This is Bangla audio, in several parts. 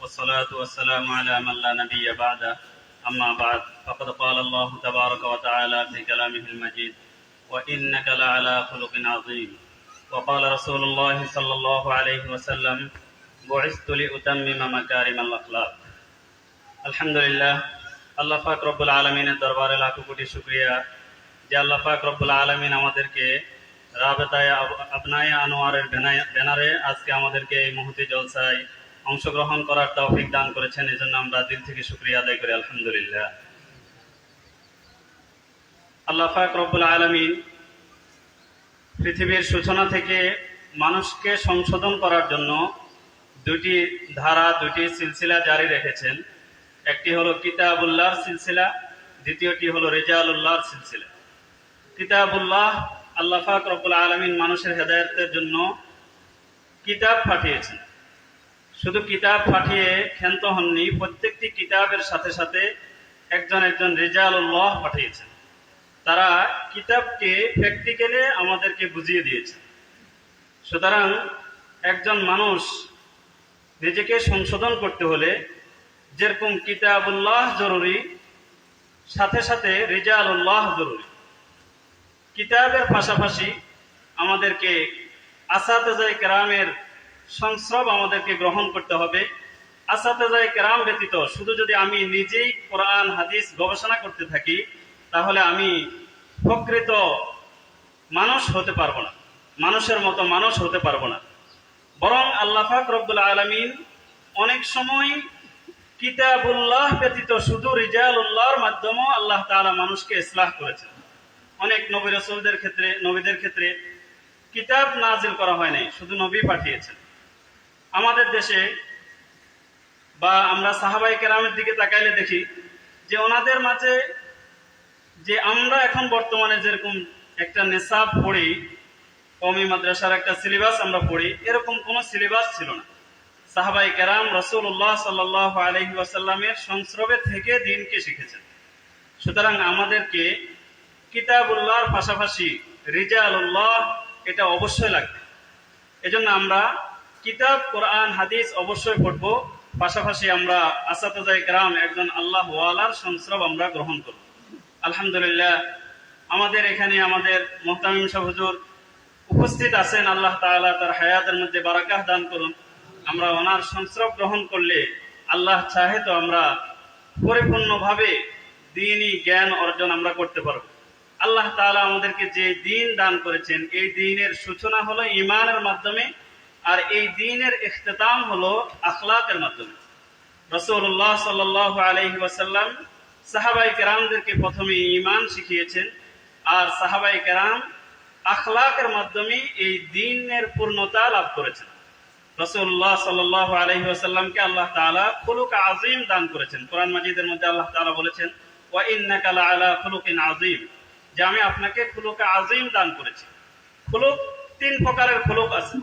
والصلاة والسلام على من لا نبي بعده أما بعد فقد قال الله تبارك وتعالى في كلامه المجيد وإنك لعلى خلق عظيم وقال رسول الله صلى الله عليه وسلم بعثت لأتمم مكارم الأخلاق الحمد لله আল্লাহ পাক রব্বুল আলামিনের দরবারে লাখো কোটি শুকরিয়া যে আল্লাহ পাক রব্বুল আলামিন আমাদেরকে রাবেতায়ে আবনায়ে আনোয়ারের ব্যানারে আজকে আমাদেরকে এই মুহূর্তে জলসায় অংশগ্রহণ করার তৌফিক দান করেছেন। এজন্য আমরা দিল থেকে শুকরিয়া আদায় করি আলহামদুলিল্লাহ। আল্লাহ পাক রব্বুল আলামিন পৃথিবীর সূচনা থেকে মানুষকে সংশোধন করার জন্য দুটি ধারা, দুটি সিলসিলা জারি রেখেছেন। একটি হলো কিতাবুল্লাহর সিলসিলা, দ্বিতীয়টি হলো রিজালুল্লাহর সিলসিলা। কিতাবুল্লাহ, আল্লাহ পাক রব্বুল আলামিন মানুষের হেদায়েতের জন্য কিতাব পাঠিয়েছেন। শুধু কিতাব পাঠিয়ে ক্ষান্ত হননি, প্রত্যেকটি কিতাবের সাথে সাথে একজন একজন রিজালুল্লাহ পাঠিয়েছেন। তারা কিতাবকে প্র্যাকটিক্যালি আমাদেরকে বুঝিয়ে দিয়েছে। সুতরাং একজন মানুষ নিজেকে সংশোধন করতে হলে যেরকম কিতাবুল্লাহ জরুরি, সাথে সাথে রিজালুল্লাহ জরুরি। কিতাবের পাশাপাশি আমাদেরকে আসাতেজায়ে কেরামের সংস্রব আমাদেরকে গ্রহণ করতে হবে। আসাতেজায়ে কেরাম ব্যতীত শুধু যদি আমি নিজেই কোরআন হাদিস গবেষণা করতে থাকি তাহলে আমি প্রকৃত মানুষ হতে পারবো না, মানুষের মতো মানুষ হতে পারবো না। বরং আল্লাহ পাক রব্বুল আলামিন অনেক সময় কিতাবুল্লাহ ব্যতীত শুধু রিজালুল্লাহর মাধ্যমেও আল্লাহ তাআলা মানুষকে ইসলাহ করেছেন। অনেক নবী রাসূলদের ক্ষেত্রে, নবীদের ক্ষেত্রে কিতাব নাজিল করা হয় নাই, শুধু নবী পাঠিয়েছেন। আমাদের দেশে বা আমরা সাহাবায়ে কেরামের দিকে তাকাইলে দেখি যে ওনাদের মাঝে যে আমরা এখন বর্তমানে যেরকম একটা নেশাব পড়ি, কওমি মাদ্রাসার একটা সিলেবাস আমরা পড়ি, এরকম কোনো সিলেবাস ছিল না। সাহাবায়ে কেরাম রাসূলুল্লাহ সাল্লাল্লাহু আলাইহি ওয়াসাল্লামের সংস্রবে থেকে দ্বীনকে শিখেছেন। সুতরাং আমাদেরকে কিতাবুল্লাহর পাশাপাশি রিজালুল্লাহ এটা অবশ্যই লাগবে। এজন্য আমরা কিতাব, কোরআন, হাদিস অবশ্যই পড়ব, পাশাপাশি আমরা আসাতেজায়ে কেরাম একজন আল্লাহ ওয়ালার সংস্রব আমরা গ্রহণ করব। আলহামদুলিল্লাহ, আমাদের এখানে আমাদের মুহতামিম সাহেব হুজুর উপস্থিত আছেন। আল্লাহ তাআলা তার হায়াতের মধ্যে বারাকাহ দান করুন। আমরা ওনার সংস্রব গ্রহণ করলে আল্লাহ চাহে তো আমরা পরিপূর্ণভাবে দ্বীনি জ্ঞান অর্জন আমরা করতে পারব। আল্লাহ তাআলা আমাদেরকে যে দ্বীন দান করেছেন, এই দ্বীনের সূচনা হলো ঈমানের মাধ্যমে, আর এই দ্বীনের ইখতিতাম হলো আখলাকের মাধ্যমে। রাসূলুল্লাহ সাল্লাল্লাহু আলাইহি ওয়াসাল্লাম সাহাবায়ে কেরামদেরকে প্রথমে ঈমান শিখিয়েছেন, আর সাহাবায়ে কেরাম আখলাকের মাধ্যমে এই দ্বীনের পূর্ণতা লাভ করেছেন। রাসূলুল্লাহ সাল্লাল্লাহু আলাইহি ওয়াসাল্লামকে আল্লাহ তাআলা খুলুক আযীম দান করেছেন। কোরআন মাজিদের মধ্যে আল্লাহ তাআলা বলেছেন ওয়া ইন্নাকা লাআলা খুলুকিন আযীম, যে আমি আপনাকে খুলুক আযীম দান করেছি। খুলুক তিন প্রকারের খুলুক আছে।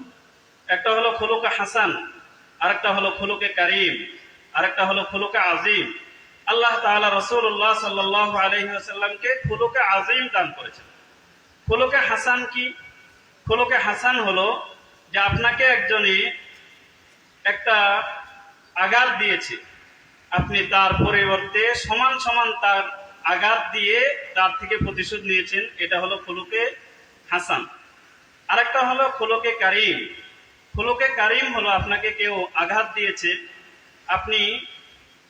একটা হলো খুলুক হাসান, আরেকটা হলো খুলুকে কারীম, আরেকটা হলো খুলুকে আযীম। আল্লাহ তাআলা রাসূলুল্লাহ সাল্লাল্লাহু আলাইহি ওয়াসাল্লামকে খুলুকে আযীম দান করেছেন। খুলুকে হাসান কি? খুলুকে হাসান হলো যে আপনাকে একজনে একটা আঘাত দিয়েছে, আপনি তার পরিবর্তে সমান সমান তার আঘাত দিয়ে তার থেকে প্রতিশোধ নিয়েছেন, এটা হলো খুলুকে হাসান। আরেকটা হলো খুলুকে কারীম। খুলুকে কারীম হলো আপনাকে কেউ আঘাত দিয়েছে, আপনি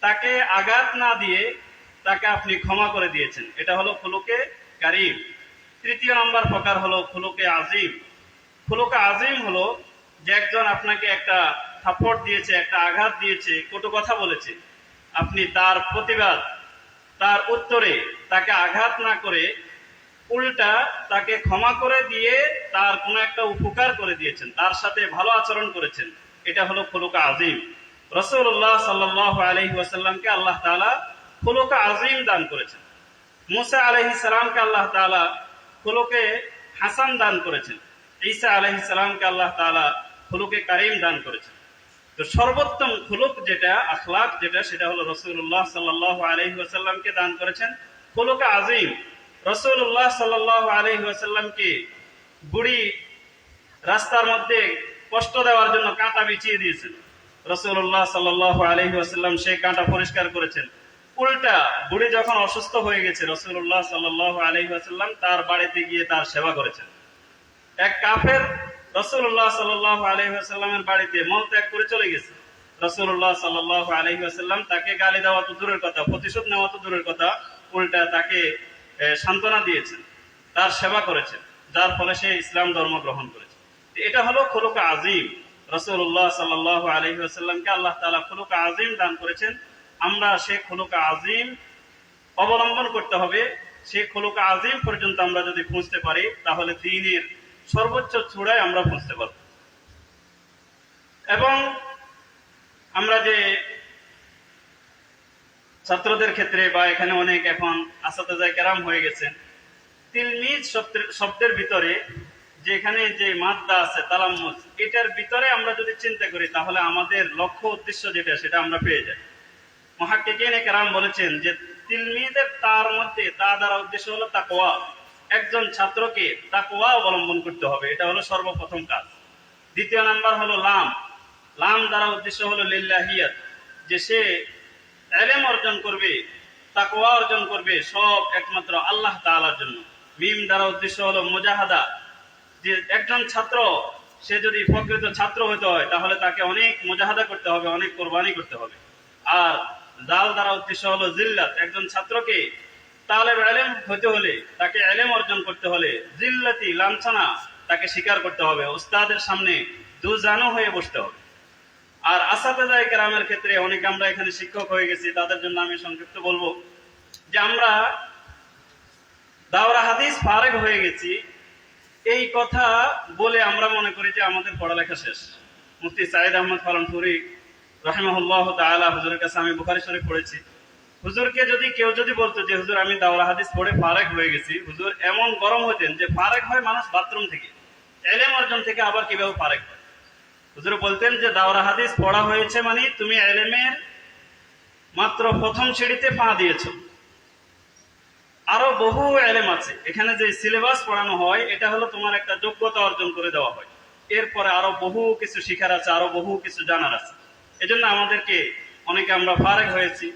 তাকে আঘাত না দিয়ে তাকে আপনি ক্ষমা করে দিয়েছেন, এটা হলো খুলুকে কারীম। তৃতীয় নম্বর প্রকার হলো খুলুকে আযীম। খুলুকে আযীম হলো যে একজন আপনাকে একটা থাপ্পড় দিয়েছে, একটা আঘাত দিয়েছে, কটু কথা বলেছে, আপনি তার প্রতিবাদ, তার উত্তরে তাকে আঘাত না করে উল্টা তাকে ক্ষমা করে দিয়ে তার কোনো একটা উপকার করে দিয়েছেন, তার সাথে ভালো আচরণ করেছেন, এটা হলো খুলুকে আযীম। রাসূলুল্লাহ সাল্লাল্লাহু আলাইহি ওয়াসাল্লামকে আল্লাহ তাআলা খুলুকে আযীম দান করেছেন। মুসা আলাইহিস সালামকে আল্লাহ তাআলা খুলুকে হাসান দান করেছেন। ঈসা আলাইহিস সালামকে আল্লাহ তাআলা খুলুকে কারীম দান করেছেন। তো সর্বোত্তম খুলুক যেটা, আখলাক যেটা, সেটা হলো রাসূলুল্লাহ সাল্লাল্লাহু আলাইহি ওয়াসাল্লামকে দান করেছেন খুলুকে আযীম। রাসূলুল্লাহ সাল্লাল্লাহু আলাইহি ওয়াসাল্লামকে বুড়ি রাস্তার মধ্যে কষ্ট দেওয়ার জন্য কাঁটা বিছিয়ে দিয়েছেন, রাসূলুল্লাহ সাল্লাল্লাহু আলাইহি ওয়াসাল্লাম সেই কাঁটা পরিষ্কার করেছেন। উল্টা বুড়ি যখন অসুস্থ হয়ে গেছে, রাসূলুল্লাহ সাল্লাল্লাহু আলাইহি ওয়াসাল্লাম তার বাড়িতে গিয়ে তার সেবা করেছেন। এক কাফের রাসূলুল্লাহ সাল্লাল্লাহু আলাইহি ওয়াসাল্লামের বাড়িতে মলত্যাগ করে চলে গেছে। রাসূলুল্লাহ সাল্লাল্লাহু আলাইহি ওয়াসাল্লাম তাকে গালি দেওয়া তো দূরের কথা, প্রতিশোধ নেওয়া তো দূরের কথা, উল্টা তাকে সান্ত্বনা দিয়েছেন, তার সেবা করেছেন, যার ফলে সে ইসলাম ধর্ম গ্রহণ করেছে। এটা হলো খুলুক আজিম। রাসূলুল্লাহ সাল্লাল্লাহু আলাইহি ওয়াসাল্লামকে আল্লাহ তাআলা খুলুক আজিম দান করেছেন। আমরা সেই খুলুক আজিম অবলম্বন করতে হবে। সেই খুলুক আজিম পর্যন্ত আমরা যদি পৌঁছতে পারি, তাহলে দ্বীনের সর্বোচ্চ চূড়ায় আমরা পৌঁছতে পারব। এবং আমরা যে ছাত্রদের ক্ষেত্রে বা এখানে অনেক এখন আসাতেজায়ে কেরাম হয়ে গেছেন, তিলমিজ শব্দের ভিতরে যে এখানে যে মাদ্দা আছে তালাম্মুজ, এটার ভিতরে আমরা যদি চিন্তা করি, তাহলে আমাদের লক্ষ্য উদ্দেশ্য যেটা সেটা আমরা পেয়ে যাই। মুহাক্কিকিনে কেরাম বলেছেন যে তিলমিজের তার মধ্যে তা দ্বারা উদ্দেশ্য হলো তাকওয়া। একজন ছাত্রকে তাকওয়া অবলম্বন করতে হবে, এটা হলো সর্বপ্রথম কাজ। দ্বিতীয় নাম্বার হলো লাম। লাম দ্বারা উদ্দেশ্য হলো লিল্লাহিয়াত, যে সে ইলম অর্জন করবে, তাকওয়া অর্জন করবে সব একমাত্র আল্লাহ তাআলার জন্য। মিম দ্বারা উদ্দেশ্য হলো মুজাহাদা, যে একজন ছাত্র সে যদি প্রকৃত ছাত্র হতে হয়, তাহলে তাকে অনেক মুজাহাদা করতে হবে, অনেক কোরবানি করতে হবে। আর জাল দ্বারা উদ্দেশ্য হলো জিল্লাত, একজন ছাত্রকে তালেব ইলম হতে হলে, তাকে ইলম অর্জন করতে হলে জিল্লাতি লাঞ্ছনা তাকে স্বীকার করতে হবে, উস্তাদের সামনে দুজানো হয়ে বসতে হবে। আর আসাতেজায়ে কেরামের ক্ষেত্রে অনেকে আমরা এখানে শিক্ষক হয়ে গেছি, তাদের জন্য আমি সংক্ষিপ্ত বলবো যে আমরা দাওরা হাদিস ফারেগ হয়ে গেছি, এই কথা বলে আমরা মনে করি যে আমাদের পড়ালেখা শেষ। মুফতি সাঈদ আহমদ ফালানপুরি রাহিমাহুল্লাহ তাআলা হুজুরের কাছে আমি বুখারী শরীফ পড়েছি। হুজুরকে যদি কেউ বলতো যে হুজুর আমি দাওরা হাদিস পড়ে ফারেগ হয়ে গেছি, হুজুর এমন গরম হতেন যে ফারেগ হয় মানুষ বাথরুম থেকে, ইলম অর্জন থেকে আবার কিভাবে ফারেগ হয়। হুজুর বলতেন যে দাওরা হাদিস পড়া হয়েছে মানে তুমি ইলমের মাত্র প্রথম সিঁড়িতে পা দিয়েছো, আরো বহু ইলম আছে। এখানে যে সিলেবাস পড়ানো হয়, এটা হলো তোমার একটা যোগ্যতা অর্জন করে দেওয়া হয়, এরপরে আরো বহু কিছু শিখার আছে, আরো বহু কিছু জানার আছে। এজন্য আমাদেরকে অনেকে আমরা ফারেগ হয়েছি।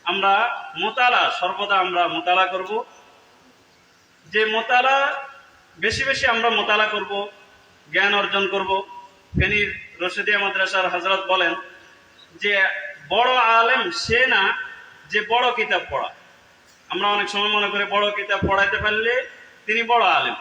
আমরা মুতালা সর্বদা আমরা মুতালা করব, যে মুতালা বেশি বেশি আমরা মুতালা করব, জ্ঞান অর্জন করব। ফেনীর রশিদিয়া মাদ্রাসার হযরত বলেন যে বড় আলেম সে না যে বড় কিতাব পড়া। আমরা অনেক সময় মনে করি বড় কিতাব পড়াইতে পারলে তিনি বড় আলেম।